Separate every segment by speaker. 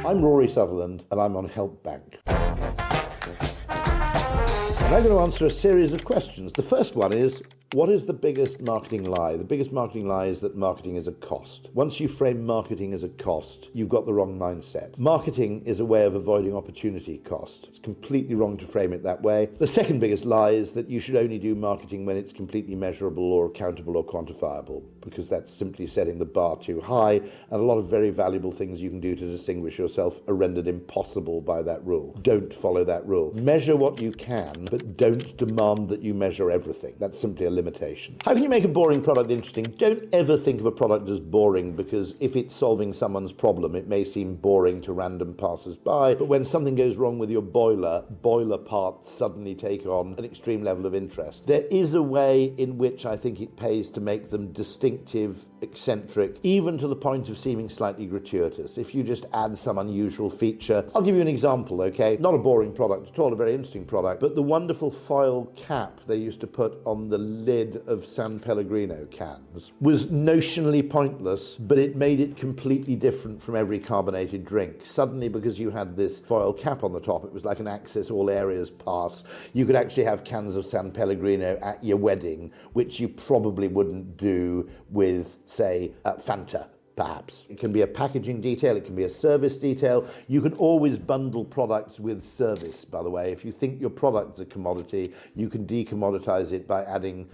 Speaker 1: I'm Rory Sutherland and I'm on HelpBnk. And I'm going to answer a series of questions. The first one is, what is the biggest marketing lie? The biggest marketing lie is that marketing is a cost. Once you frame marketing as a cost, you've got the wrong mindset. Marketing is a way of avoiding opportunity cost. It's completely wrong to frame it that way. The second biggest lie is that you should only do marketing when it's completely measurable or accountable or quantifiable, because that's simply setting the bar too high, and a lot of very valuable things you can do to distinguish yourself are rendered impossible by that rule. Don't follow that rule. Measure what you can, but don't demand that you measure everything. That's simply a limitation. How can you make a boring product interesting? Don't ever think of a product as boring, because if it's solving someone's problem, it may seem boring to random passers-by, but when something goes wrong with your boiler parts suddenly take on an extreme level of interest. There is a way in which I think it pays to make them distinctive, eccentric, even to the point of seeming slightly gratuitous. If you just add some unusual feature. I'll give you an example, okay? Not a boring product at all, a very interesting product, but the wonderful foil cap they used to put on the lid of San Pellegrino cans was notionally pointless, but it made it completely different from every carbonated drink. Suddenly, because you had this foil cap on the top, it was like an access all areas pass. You could actually have cans of San Pellegrino at your wedding, which you probably wouldn't do with, say, Fanta. Perhaps. It can be a packaging detail, it can be a service detail. You can always bundle products with service, by the way. If you think your product's a commodity, you can decommoditize it by adding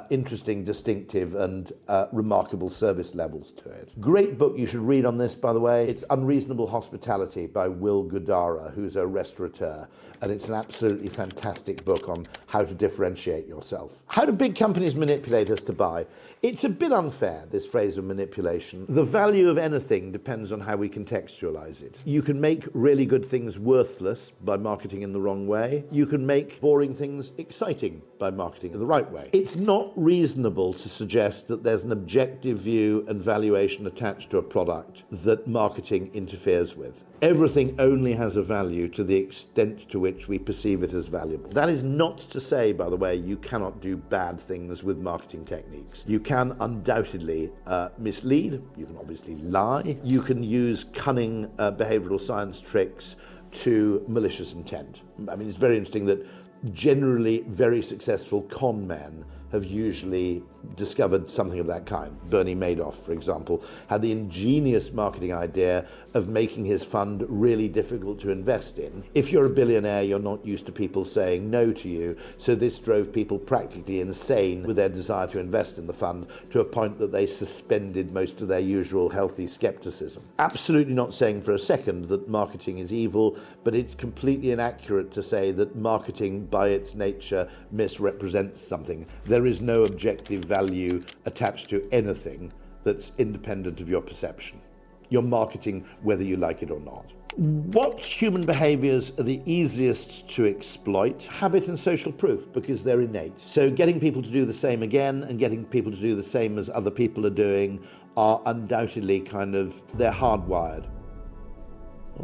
Speaker 1: interesting, distinctive, and remarkable service levels to it. Great book you should read on this, by the way. It's Unreasonable Hospitality by Will Guidara, who's a restaurateur, and it's an absolutely fantastic book on how to differentiate yourself. How do big companies manipulate us to buy? It's a bit unfair, this phrase of manipulation. The value of anything depends on how we contextualize it. You can make really good things worthless by marketing in the wrong way. You can make boring things exciting by marketing in the right way. It's not reasonable to suggest that there's an objective view and valuation attached to a product that marketing interferes with. Everything only has a value to the extent to which we perceive it as valuable. That is not to say, by the way, you cannot do bad things with marketing techniques. You can undoubtedly mislead, you can obviously lie, you can use cunning behavioral science tricks to malicious intent. I mean, it's very interesting that generally very successful con men have usually discovered something of that kind. Bernie Madoff, for example, had the ingenious marketing idea of making his fund really difficult to invest in. If you're a billionaire, you're not used to people saying no to you, so this drove people practically insane with their desire to invest in the fund, to a point that they suspended most of their usual healthy skepticism. Absolutely not saying for a second that marketing is evil, but it's completely inaccurate to say that marketing by its nature misrepresents something. There is no objective value attached to anything that's independent of your perception. You're marketing whether you like it or not. What human behaviors are the easiest to exploit? Habit and social proof, because they're innate. So getting people to do the same again and getting people to do the same as other people are doing are undoubtedly they're hardwired.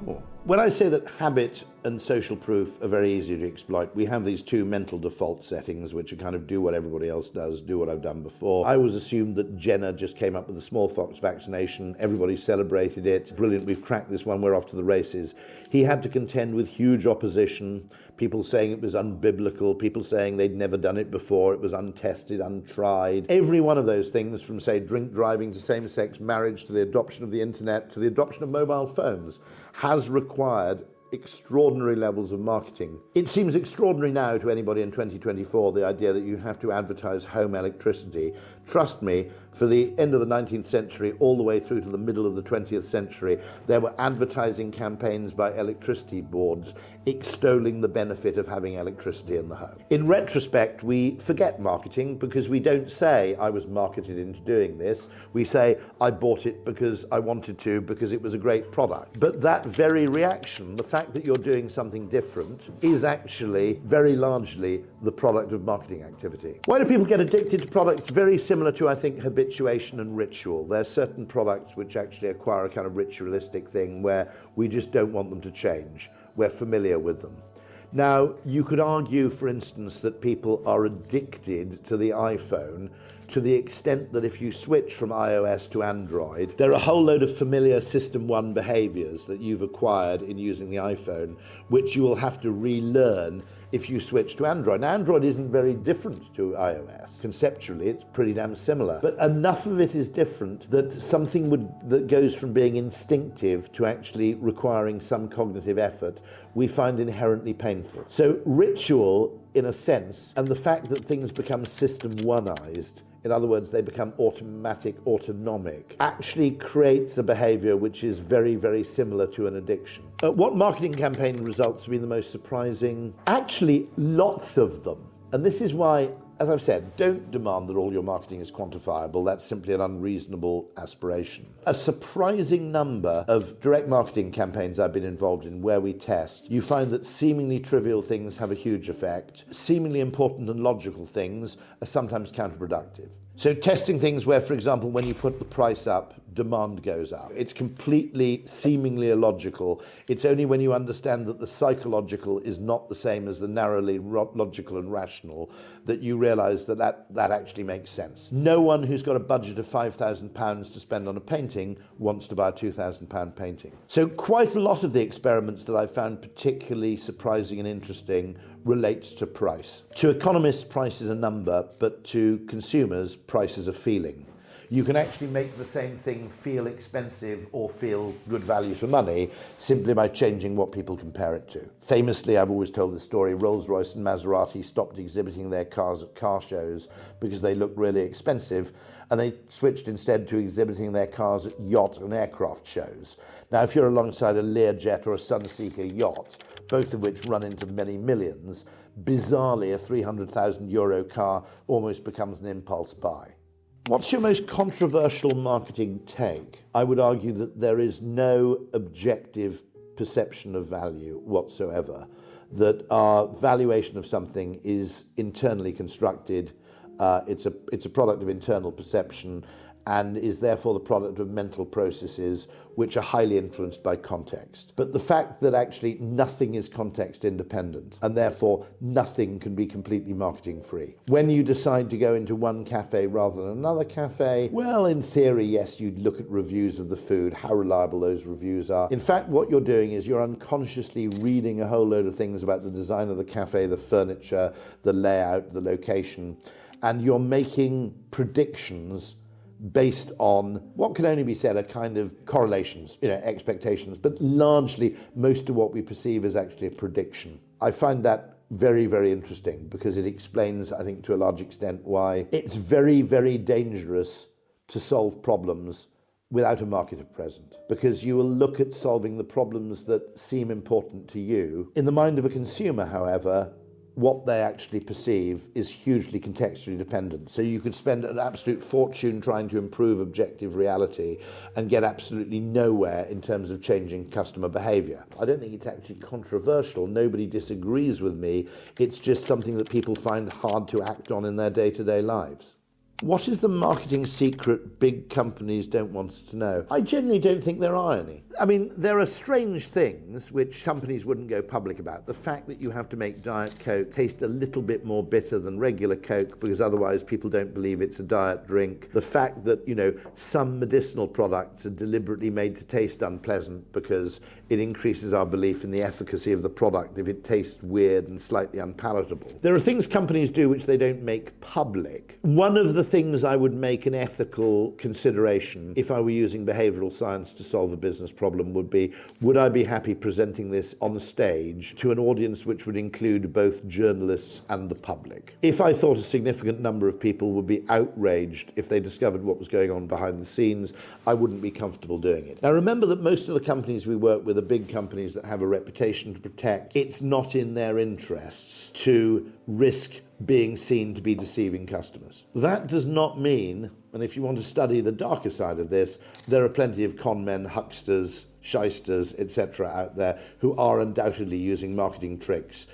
Speaker 1: Oh. When I say that habit and social proof are very easy to exploit, we have these two mental default settings, which are do what everybody else does, do what I've done before. I always assumed that Jenner just came up with the smallpox vaccination. Everybody celebrated it. Brilliant, we've cracked this one, we're off to the races. He had to contend with huge opposition, people saying it was unbiblical, people saying they'd never done it before, it was untested, untried. Every one of those things, from, say, drink driving to same-sex marriage to the adoption of the internet to the adoption of mobile phones, has required extraordinary levels of marketing. It seems extraordinary now to anybody in 2024, the idea that you have to advertise home electricity. Trust me, for the end of the 19th century all the way through to the middle of the 20th century, there were advertising campaigns by electricity boards extolling the benefit of having electricity in the home. In retrospect, we forget marketing because we don't say, I was marketed into doing this. We say, I bought it because I wanted to, because it was a great product. But that very reaction, the fact that you're doing something different, is actually very largely the product of marketing activity. Why do people get addicted to products? Very similar to, I think, habituation and ritual. There are certain products which actually acquire a kind of ritualistic thing where we just don't want them to change. We're familiar with them. Now, you could argue, for instance, that people are addicted to the iPhone to the extent that if you switch from iOS to Android, there are a whole load of familiar System 1 behaviors that you've acquired in using the iPhone, which you will have to relearn if you switch to Android. Now, Android isn't very different to iOS. Conceptually, it's pretty damn similar. But enough of it is different that something that goes from being instinctive to actually requiring some cognitive effort, we find inherently painful. So ritual, in a sense, and the fact that things become System 1-ized, in other words, they become automatic, autonomic, actually creates a behavior which is very, very similar to an addiction. What marketing campaign results have been the most surprising? Actually, lots of them. And this is why, as I've said, don't demand that all your marketing is quantifiable. That's simply an unreasonable aspiration. A surprising number of direct marketing campaigns I've been involved in where we test, you find that seemingly trivial things have a huge effect. Seemingly important and logical things are sometimes counterproductive. So testing things where, for example, when you put the price up, demand goes up. It's completely, seemingly illogical. It's only when you understand that the psychological is not the same as the narrowly logical and rational that you realize that actually makes sense. No one who's got a budget of £5,000 to spend on a painting wants to buy a £2,000 painting. So quite a lot of the experiments that I found particularly surprising and interesting relates to price. To economists, price is a number, but to consumers, price is a feeling. You can actually make the same thing feel expensive or feel good value for money simply by changing what people compare it to. Famously, I've always told this story, Rolls-Royce and Maserati stopped exhibiting their cars at car shows because they looked really expensive, and they switched instead to exhibiting their cars at yacht and aircraft shows. Now, if you're alongside a Learjet or a Sunseeker yacht, both of which run into many millions, bizarrely a €300,000 car almost becomes an impulse buy. What's your most controversial marketing take? I would argue that there is no objective perception of value whatsoever, that our valuation of something is internally constructed, it's a product of internal perception, and is therefore the product of mental processes which are highly influenced by context. But the fact that actually nothing is context independent, and therefore nothing can be completely marketing free. When you decide to go into one cafe rather than another cafe, well, in theory, yes, you'd look at reviews of the food, how reliable those reviews are. In fact, what you're doing is you're unconsciously reading a whole load of things about the design of the cafe, the furniture, the layout, the location, and you're making predictions based on what can only be said are kind of correlations, expectations, but largely most of what we perceive is actually a prediction. I find that very, very interesting because it explains, I think, to a large extent why it's very, very dangerous to solve problems without a market at present, because you will look at solving the problems that seem important to you. In the mind of a consumer, however, what they actually perceive is hugely contextually dependent. So you could spend an absolute fortune trying to improve objective reality and get absolutely nowhere in terms of changing customer behavior. I don't think it's actually controversial. Nobody disagrees with me. It's just something that people find hard to act on in their day-to-day lives. What is the marketing secret big companies don't want us to know? I genuinely don't think there are any. I mean, there are strange things which companies wouldn't go public about. The fact that you have to make Diet Coke taste a little bit more bitter than regular Coke because otherwise people don't believe it's a diet drink. The fact that, some medicinal products are deliberately made to taste unpleasant because it increases our belief in the efficacy of the product if it tastes weird and slightly unpalatable. There are things companies do which they don't make public. One of the things I would make an ethical consideration if I were using behavioral science to solve a business problem would be, would I be happy presenting this on the stage to an audience which would include both journalists and the public? If I thought a significant number of people would be outraged if they discovered what was going on behind the scenes, I wouldn't be comfortable doing it. Now remember that most of the companies we work with are big companies that have a reputation to protect. It's not in their interests to risk being seen to be deceiving customers. That does not mean, and if you want to study the darker side of this, there are plenty of con men, hucksters, shysters, etc. out there who are undoubtedly using marketing tricks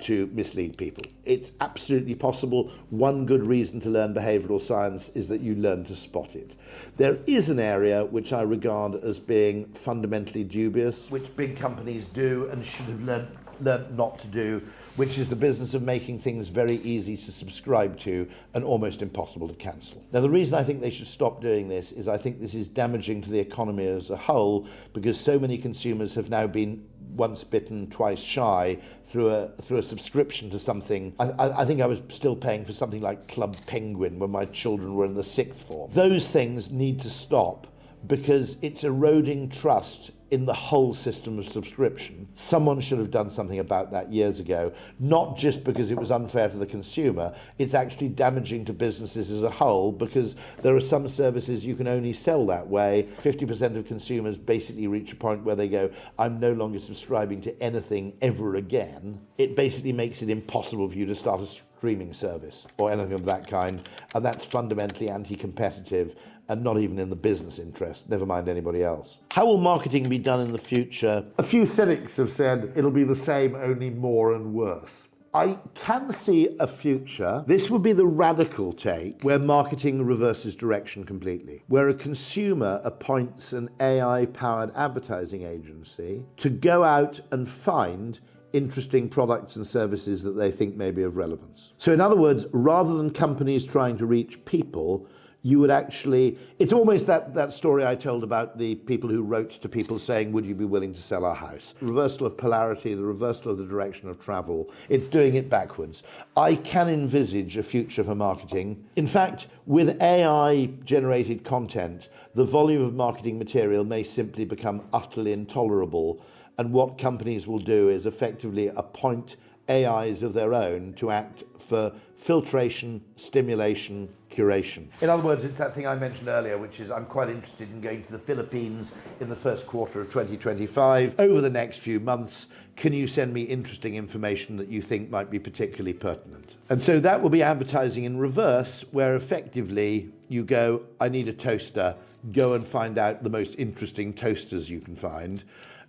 Speaker 1: to mislead people. It's absolutely possible. One good reason to learn behavioral science is that you learn to spot it. There is an area which I regard as being fundamentally dubious, which big companies do and should have learned learnt not to do, which is the business of making things very easy to subscribe to and almost impossible to cancel. Now, the reason I think they should stop doing this is I think this is damaging to the economy as a whole, because so many consumers have now been once bitten, twice shy through a subscription to something. I think I was still paying for something like Club Penguin when my children were in the sixth form. Those things need to stop because it's eroding trust in the whole system of subscription. Someone should have done something about that years ago, not just because it was unfair to the consumer, it's actually damaging to businesses as a whole, because there are some services you can only sell that way. 50% of consumers basically reach a point where they go, I'm no longer subscribing to anything ever again. It basically makes it impossible for you to start a streaming service or anything of that kind, and that's fundamentally anti-competitive and not even in the business interest, never mind anybody else. How will marketing be done in the future? A few cynics have said it'll be the same, only more and worse. I can see a future, this would be the radical take, where marketing reverses direction completely, where a consumer appoints an AI-powered advertising agency to go out and find interesting products and services that they think may be of relevance. So in other words, rather than companies trying to reach people, you would actually, it's almost that story I told about the people who wrote to people saying, would you be willing to sell our house? Reversal of polarity, the reversal of the direction of travel. It's doing it backwards. I can envisage a future for marketing. In fact, with AI-generated content, the volume of marketing material may simply become utterly intolerable. And what companies will do is effectively appoint AIs of their own to act for filtration, stimulation, curation. In other words, it's that thing I mentioned earlier, which is I'm quite interested in going to the Philippines in the first quarter of 2025. Over the next few months, can you send me interesting information that you think might be particularly pertinent? And so that will be advertising in reverse, where effectively you go, I need a toaster, go and find out the most interesting toasters you can find.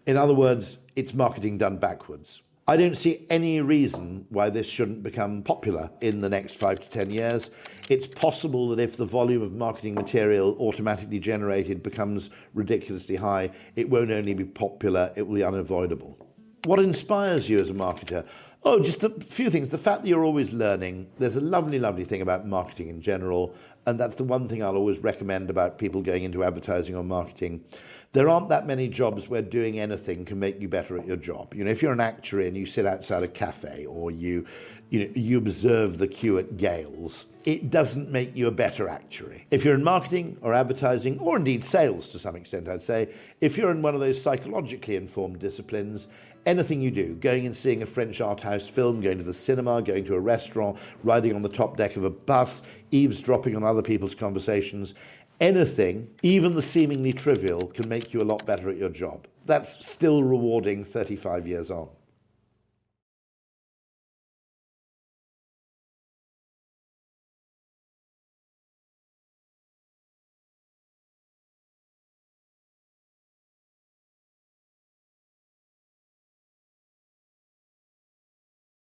Speaker 1: In other words, it's marketing done backwards. I don't see any reason why this shouldn't become popular in the next 5 to 10 years. It's possible that if the volume of marketing material automatically generated becomes ridiculously high, it won't only be popular, it will be unavoidable. What inspires you as a marketer? Oh, just a few things. The fact that you're always learning. There's a lovely, lovely thing about marketing in general, and that's the one thing I'll always recommend about people going into advertising or marketing. There aren't that many jobs where doing anything can make you better at your job. You know, if you're an actuary and you sit outside a cafe or you observe the queue at Gales, it doesn't make you a better actuary. If you're in marketing or advertising, or indeed sales to some extent, I'd say, if you're in one of those psychologically informed disciplines, anything you do, going and seeing a French art house film, going to the cinema, going to a restaurant, riding on the top deck of a bus, eavesdropping on other people's conversations, anything, even the seemingly trivial, can make you a lot better at your job. That's still rewarding 35 years on.